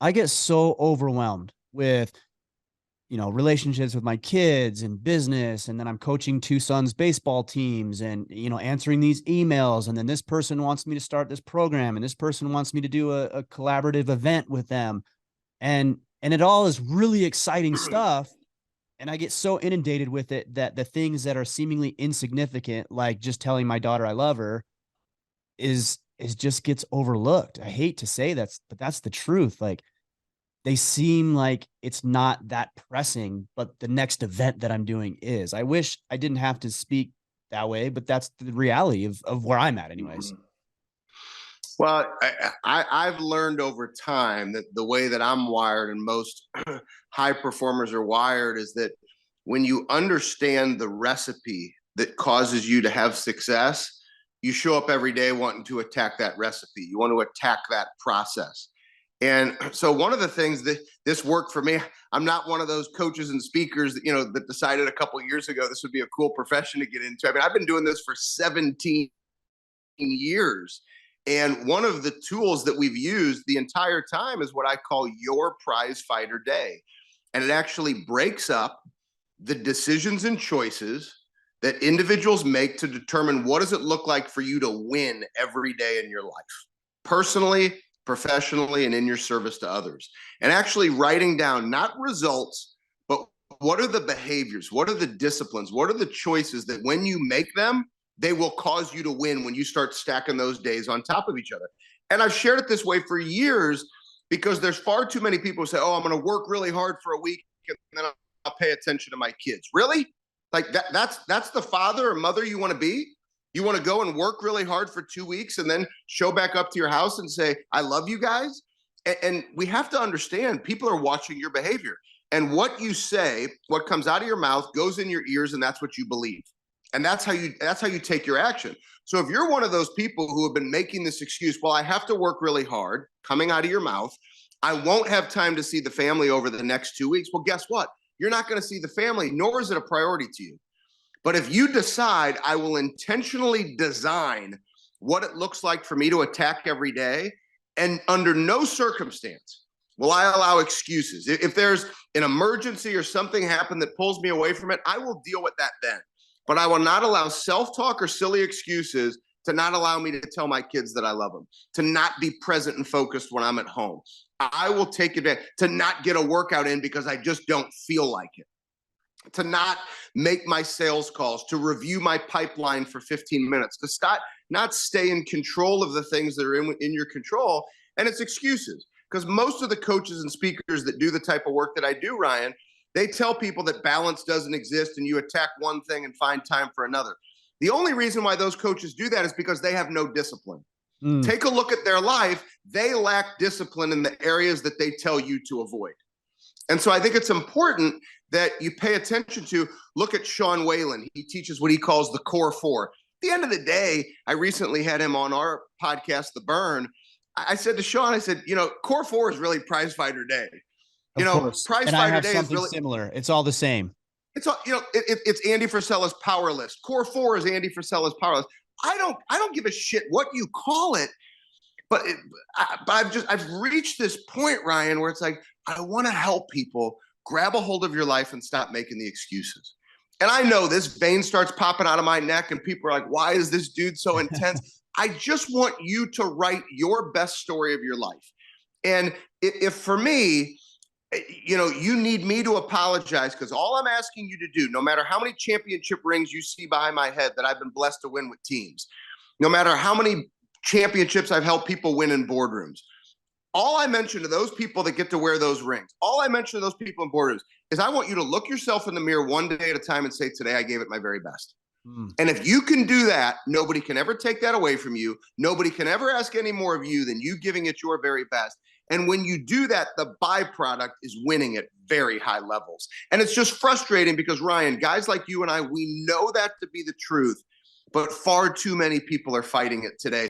I get so overwhelmed with, relationships with my kids and business. And then I'm coaching two sons' baseball teams and, answering these emails. And then this person wants me to start this program and this person wants me to do a collaborative event with them. And it all is really exciting stuff. And I get so inundated with it that the things that are seemingly insignificant, like just telling my daughter I love her, is just gets overlooked. I hate to say but that's the truth. Like, they seem like it's not that pressing, but the next event that I'm doing is. I wish I didn't have to speak that way, but that's the reality of where I'm at, anyways. Well, I've learned over time that the way that I'm wired and most high performers are wired is that when you understand the recipe that causes you to have success, you show up every day wanting to attack that recipe. You want to attack that process. And so one of the things that this worked for me, I'm not one of those coaches and speakers that, that decided a couple of years ago this would be a cool profession to get into. I mean, I've been doing this for 17 years. And one of the tools that we've used the entire time is what I call your prize fighter day. And it actually breaks up the decisions and choices that individuals make to determine what does it look like for you to win every day in your life, personally, professionally, and in your service to others. And actually writing down not results, but what are the behaviors, what are the disciplines, what are the choices that when you make them, they will cause you to win when you start stacking those days on top of each other. And I've shared it this way for years because there's far too many people who say, oh, I'm going to work really hard for a week and then I'll pay attention to my kids. Really? Like that's the father or mother you want to be? You want to go and work really hard for 2 weeks and then show back up to your house and say, I love you guys? And we have to understand people are watching your behavior. And what you say, what comes out of your mouth goes in your ears, and that's what you believe. And that's how you take your action. So if you're one of those people who have been making this excuse, well, I have to work really hard, coming out of your mouth, I won't have time to see the family over the next 2 weeks. Well, guess what? You're not going to see the family, nor is it a priority to you. But if you decide I will intentionally design what it looks like for me to attack every day, and under no circumstance will I allow excuses. If there's an emergency or something happened that pulls me away from it, I will deal with that then. But I will not allow self-talk or silly excuses to not allow me to tell my kids that I love them, to not be present and focused when I'm at home. I will take it to not get a workout in because I just don't feel like it, to not make my sales calls, to review my pipeline for 15 minutes, to not stay in control of the things that are in your control. And it's excuses, because most of the coaches and speakers that do the type of work that I do, Ryan, they tell people that balance doesn't exist and you attack one thing and find time for another. The only reason why those coaches do that is because they have no discipline. Take a look at their life. They lack discipline in the areas that they tell you to avoid. And so I think it's important that you pay attention to, look at Sean Whalen. He teaches what he calls the core four. At the end of the day, I recently had him on our podcast, The Burn. I said to Sean, I said, core four is really prize fighter day. Of course. Prize And I fighter have day is something really similar. It's all the same. It's all, it's Andy Frisella's power list. Core four is Andy Frisella's power list. I don't give a shit what you call it, but I've reached this point, Ryan, where it's like, I want to help people grab a hold of your life and stop making the excuses. And I know this vein starts popping out of my neck and people are like, why is this dude so intense? I just want you to write your best story of your life. And if for me, you need me to apologize, because all I'm asking you to do, no matter how many championship rings you see behind my head that I've been blessed to win with teams, no matter how many championships I've helped people win in boardrooms, all I mention to those people that get to wear those rings, all I mention to those people in boardrooms is I want you to look yourself in the mirror one day at a time and say, today I gave it my very best. And if you can do that, nobody can ever take that away from you. Nobody can ever ask any more of you than you giving it your very best. And when you do that, the byproduct is winning at very high levels. And it's just frustrating because, Ryan, guys like you and I, we know that to be the truth, but far too many people are fighting it today.